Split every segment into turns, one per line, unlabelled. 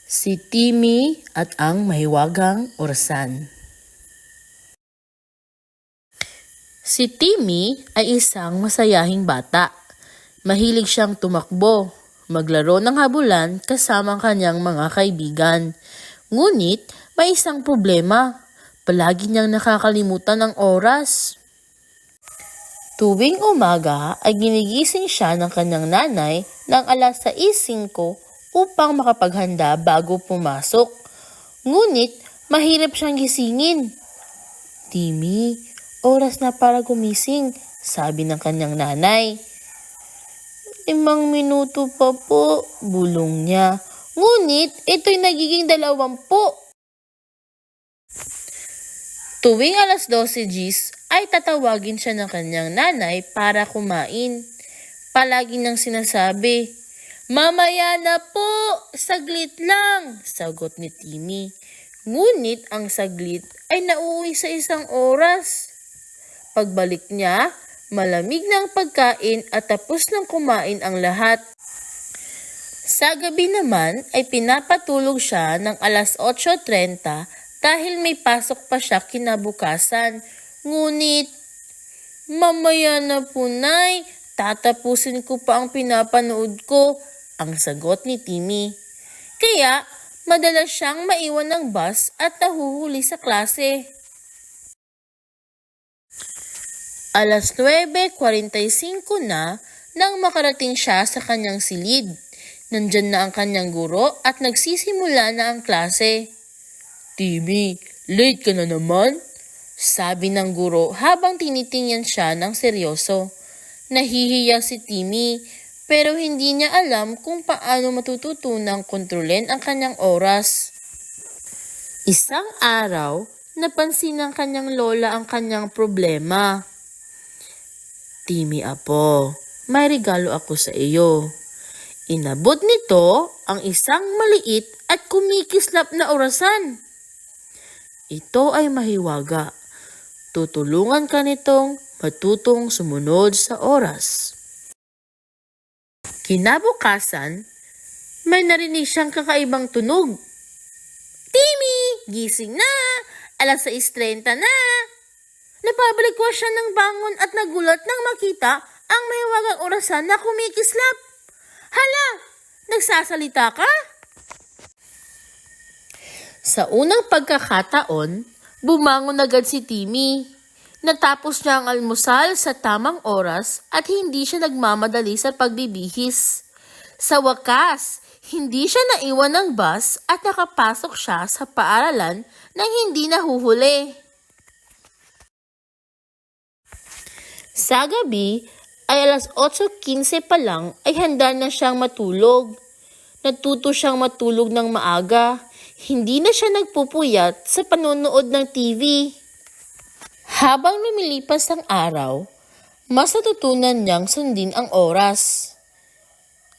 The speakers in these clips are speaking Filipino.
Si Timmy at ang mahiwagang orasan. Si Timmy ay isang masayahing bata. Mahilig siyang tumakbo, maglaro ng habulan kasama ang kanyang mga kaibigan. Ngunit may isang problema. Palagi niyang nakakalimutan ang oras. Tuwing umaga ay ginigising siya ng kanyang nanay ng alas 6:05 upang makapaghanda bago pumasok. Ngunit mahirap siyang gisingin. Timmy, oras na para gumising, sabi ng kanyang nanay. 5 minuto pa po, bulong niya. Ngunit ito'y nagiging 20. Tuwing alas 12 gis ay tatawagin siya ng kanyang nanay para kumain. Palagi niyang sinasabi, "Mamaya na po, saglit lang," sagot ni Timmy. Ngunit ang saglit ay nauwi sa 1 oras. Pagbalik niya, malamig ng pagkain at tapos nang kumain ang lahat. Sa gabi naman ay pinapatulog siya ng alas 8:30 dahil may pasok pa siya kinabukasan. Ngunit, "Mamaya na po, Nay. Tatapusin ko pa ang pinapanood ko," ang sagot ni Timmy. Kaya, madalas siyang maiwan ng bus at nahuhuli sa klase. Alas 9:45 na nang makarating siya sa kanyang silid. Nandyan na ang kanyang guro at nagsisimula na ang klase. "Timmy, late ka na naman?" sabi ng guro habang tinitingnan siya ng seryoso. Nahihiya si Timmy pero hindi niya alam kung paano matututunang kontrolin ang kanyang oras. Isang araw, napansin ng kanyang lola ang kanyang problema. "Timmy apo, may regalo ako sa iyo." Inabot nito ang isang maliit at kumikislap na orasan. "Ito ay mahiwaga. Tutulungan ka nitong matutong sumunod sa oras." Kinabukasan, may narinig siyang kakaibang tunog. "Timmy, gising na! Alas 6:30 na!" Napabalikwas siya ng bangon at nagulat nang makita ang mahiwagang orasan na kumikislap. "Hala! Nagsasalita ka?" Sa unang pagkakataon, bumangon agad si Timmy. Natapos niya ang almusal sa tamang oras at hindi siya nagmamadali sa pagbibihis. Sa wakas, hindi siya naiwan ng bus at nakapasok siya sa paaralan nang hindi nahuhuli. Sa gabi ay alas 8:15 pa lang ay handa na siyang matulog. Natuto siyang matulog ng maaga. Hindi na siya nagpupuyat sa panonood ng TV. Habang lumilipas ang araw, mas natutunan niyang sundin ang oras.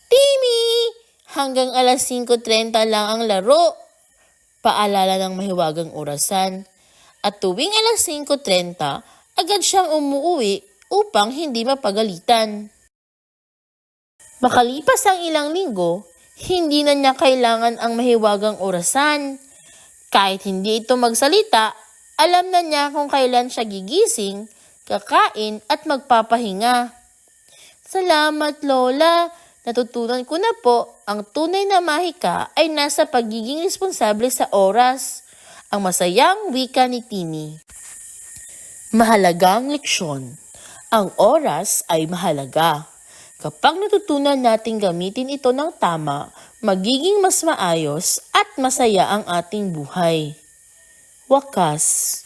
"Timmy, hanggang alas 5:30 lang ang laro," paalala ng mahiwagang orasan. At tuwing alas 5:30, agad siyang umuwi upang hindi mapagalitan. Makalipas ang ilang linggo, hindi na niya kailangan ang mahiwagang orasan. Kahit hindi ito magsalita, alam na niya kung kailan siya gigising, kakain at magpapahinga. "Salamat, Lola. Natutunan ko na po, ang tunay na mahika ay nasa pagiging responsable sa oras." Ang masayang wika ni Timmy. Mahalagang leksyon. Ang oras ay mahalaga. Kapag natutunan nating gamitin ito ng tama, magiging mas maayos at masaya ang ating buhay. Wakas.